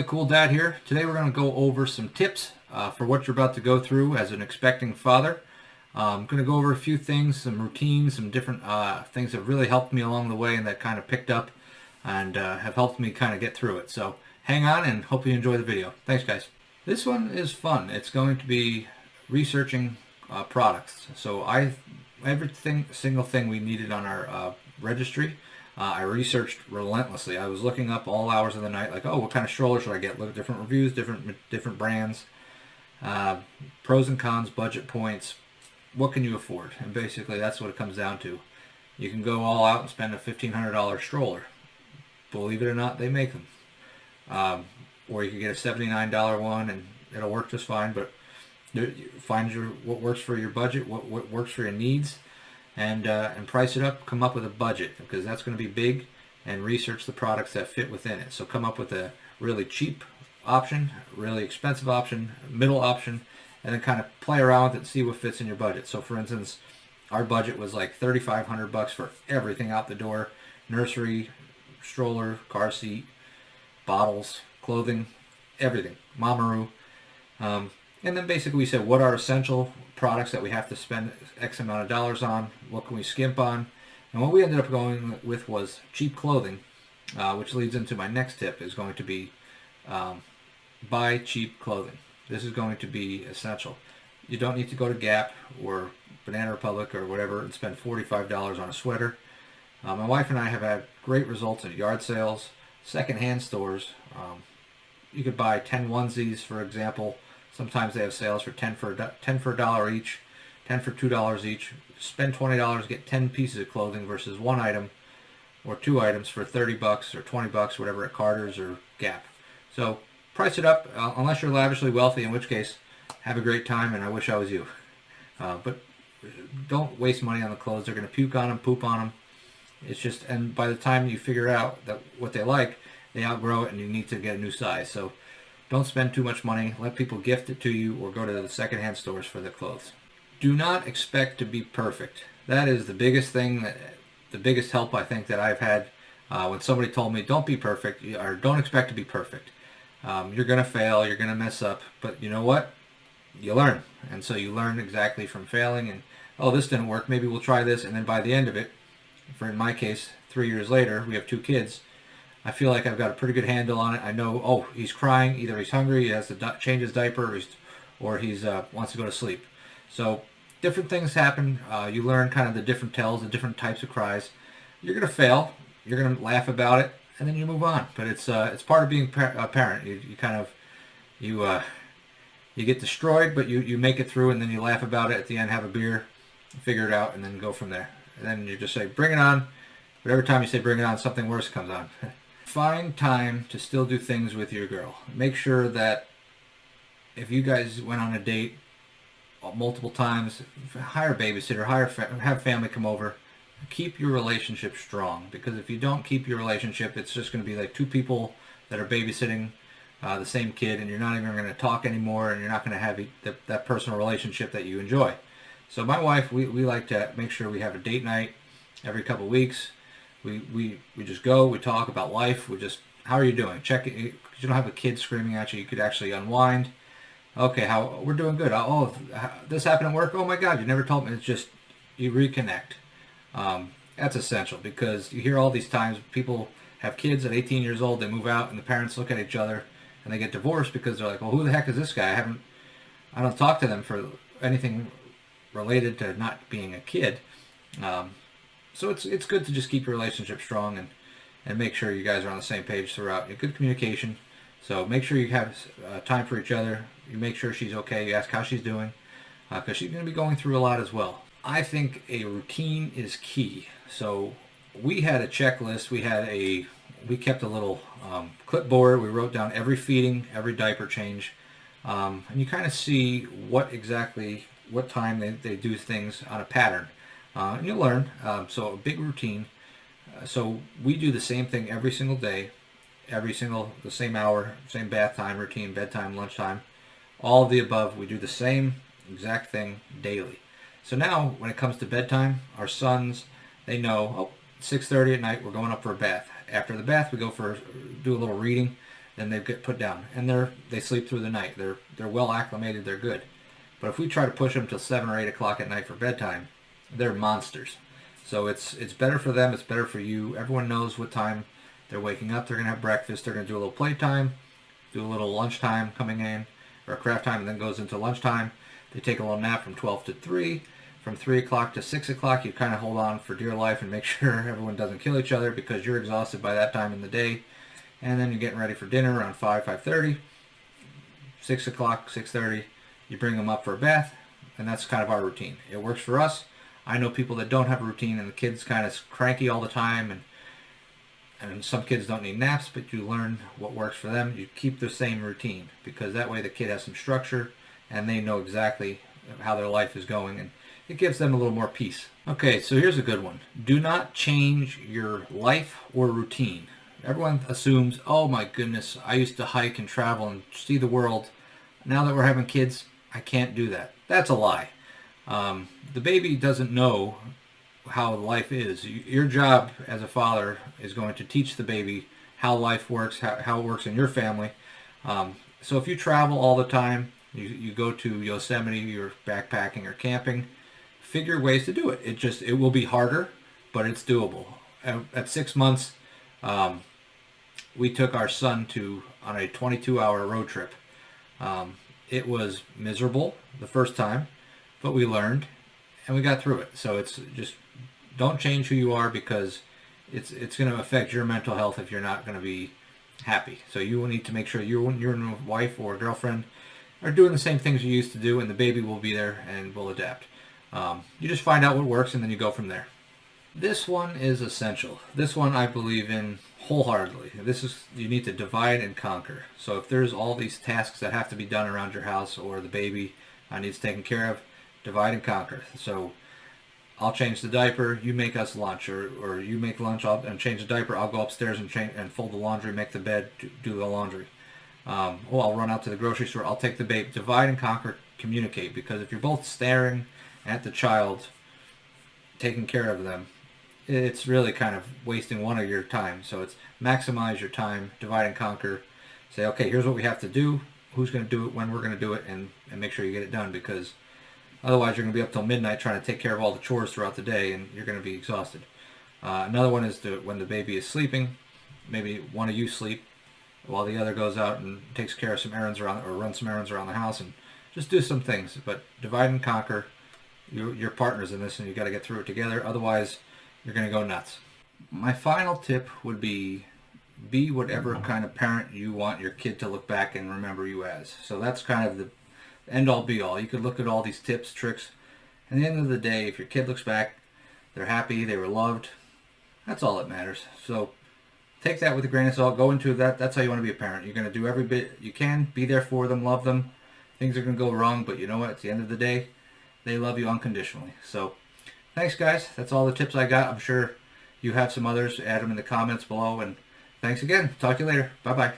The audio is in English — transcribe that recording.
Really Cool Dad here. Today we're going to go over some tips for what you're about to go through as an expecting father. I'm going to go over a few things, some routines, some different things that really helped me along the way and that kind of picked up and have helped me kind of get through it. So hang on and hope you enjoy the video. Thanks, guys. This one is fun. It's going to be researching products. So single thing we needed on our registry, I researched relentlessly. I was looking up all hours of the night, like, oh, what kind of stroller should I get? Look at different reviews, different brands, pros and cons, budget points. What can you afford? And basically, that's what it comes down to. You can go all out and spend a $1,500 stroller. Believe it or not, they make them. Or you can get a $79 one, and it'll work just fine. But find what works for your budget, what works for your needs. And price it up, come up with a budget, because that's going to be big, and research the products that fit within it. So come up with a really cheap option, really expensive option, middle option, and then kind of play around with it and see what fits in your budget. So for instance, our budget was like $3,500 for everything out the door: nursery, stroller, car seat, bottles, clothing, everything, Mamaroo. And then basically we said, what are essential products that we have to spend X amount of dollars on? What can we skimp on? And what we ended up going with was cheap clothing, which leads into my next tip, is going to be buy cheap clothing. This is going to be essential. You don't need to go to Gap or Banana Republic or whatever and spend $45 on a sweater. My wife and I have had great results at yard sales, secondhand stores. You could buy 10 onesies, for example. Sometimes they have sales for 10 for a dollar each, 10 for $2 each. Spend $20, get 10 pieces of clothing versus one item or two items for $30 or $20, whatever, at Carter's or Gap. So price it up, unless you're lavishly wealthy, in which case have a great time, and I wish I was you. But don't waste money on the clothes. They're going to puke on them, poop on them. It's just, and by the time you figure out that what they like, they outgrow it and you need to get a new size. So don't spend too much money. Let people gift it to you or go to the secondhand stores for the clothes. Do not expect to be perfect. That is the biggest thing, the biggest help I think that I've had when somebody told me, don't be perfect, or don't expect to be perfect. You're going to fail, you're going to mess up, but you know what? You learn. And so you learn exactly from failing, and, oh, this didn't work, maybe we'll try this, and then by the end of it, for in my case, 3 years later, we have 2 kids, I feel like I've got a pretty good handle on it. I know, oh, he's crying, either he's hungry, he has to change his diaper, or he's wants to go to sleep. So different things happen. You learn kind of the different tells, the different types of cries. You're going to fail. You're going to laugh about it, and then you move on. But it's part of being a parent. You get destroyed, but you make it through, and then you laugh about it at the end, have a beer, figure it out, and then go from there. And then you just say, bring it on. But every time you say bring it on, something worse comes on. Find time to still do things with your girl. Make sure that if you guys went on a date multiple times, hire a babysitter, have family come over. Keep your relationship strong, because if you don't keep your relationship, it's just going to be like 2 people that are babysitting the same kid, and you're not even going to talk anymore, and you're not going to have that personal relationship that you enjoy. So my wife, we like to make sure we have a date night every couple of weeks. We just go, we talk about life, how are you doing? Check it. You don't have a kid screaming at you. You could actually unwind. Okay, we're doing good. Oh, this happened at work. Oh my God, you never told me. It's just, you reconnect. That's essential, because you hear all these times people have kids at 18 years old, they move out, and the parents look at each other and they get divorced because they're like, well, who the heck is this guy? I don't talk to them for anything related to not being a kid. So it's good to just keep your relationship strong and make sure you guys are on the same page throughout. Good communication. So make sure you have time for each other. You make sure she's okay. You ask how she's doing, because she's going to be going through a lot as well. I think a routine is key. So we had a checklist. We kept a little clipboard. We wrote down every feeding, every diaper change, and you kind of see what time they do things on a pattern. And you'll learn. So a big routine. So we do the same thing every single day, the same hour, same bath time routine, bedtime, lunchtime, all of the above. We do the same exact thing daily. So now when it comes to bedtime, our sons, they know, 6:30 at night, we're going up for a bath. After the bath, we do a little reading. then they get put down, and they sleep through the night. They're well acclimated. They're good. But if we try to push them till 7 or 8 o'clock at night for bedtime, they're monsters. So it's better for them. It's better for you. Everyone knows what time they're waking up. They're gonna have breakfast. They're gonna do a little playtime, do a little lunchtime coming in, or craft time, and then goes into lunchtime. They take a little nap from 12 to 3. From 3 o'clock to 6 o'clock, you kind of hold on for dear life and make sure everyone doesn't kill each other because you're exhausted by that time in the day. And then you're getting ready for dinner around 5, 5:30. 6 o'clock, 6:30, you bring them up for a bath, and that's kind of our routine. It works for us. I know people that don't have a routine, and the kid's kind of cranky all the time, and some kids don't need naps, but you learn what works for them. You keep the same routine, because that way the kid has some structure, and they know exactly how their life is going, and it gives them a little more peace. Okay, so here's a good one. Do not change your life or routine. Everyone assumes, oh my goodness, I used to hike and travel and see the world. Now that we're having kids, I can't do that. That's a lie. The baby doesn't know how life is. Your job as a father is going to teach the baby how life works, how it works in your family. So if you travel all the time, you go to Yosemite, you're backpacking or camping, figure ways to do it. It will be harder, but it's doable. At 6 months, we took our son on a 22-hour road trip. It was miserable the first time, but we learned and we got through it. So it's just, don't change who you are, because it's going to affect your mental health if you're not going to be happy. So you will need to make sure your wife or girlfriend are doing the same things you used to do, and the baby will be there and will adapt. You just find out what works, and then you go from there. This one is essential. This one I believe in wholeheartedly. You need to divide and conquer. So if there's all these tasks that have to be done around your house, or the baby needs taken care of, divide and conquer. So I'll change the diaper, you make us lunch, or you make lunch and change the diaper. I'll go upstairs and fold the laundry, make the bed, do the laundry. I'll run out to the grocery store. I'll take the baby. Divide and conquer. Communicate, because if you're both staring at the child, taking care of them, it's really kind of wasting one of your time. So it's maximize your time, divide and conquer. Say, okay, here's what we have to do, who's going to do it, when we're going to do it, and make sure you get it done, because otherwise you're going to be up till midnight trying to take care of all the chores throughout the day, and you're going to be exhausted. Another one is when the baby is sleeping, maybe one of you sleep while the other goes out and takes care of some errands around, or runs some errands around the house, and just do some things. But divide and conquer. Your partner's in this, and you got to get through it together. Otherwise, you're going to go nuts. My final tip would be whatever kind of parent you want your kid to look back and remember you as. So that's kind of the end-all be-all. You could look at all these tips, tricks, and at the end of the day, if your kid looks back, they're happy, they were loved, that's all that matters. So take that with a grain of salt. Go into that. That's how you want to be a parent. You're going to do every bit you can. Be there for them, love them. Things are going to go wrong, but you know what? At the end of the day, they love you unconditionally. So thanks, guys. That's all the tips I got. I'm sure you have some others. Add them in the comments below. And thanks again. Talk to you later. Bye-bye.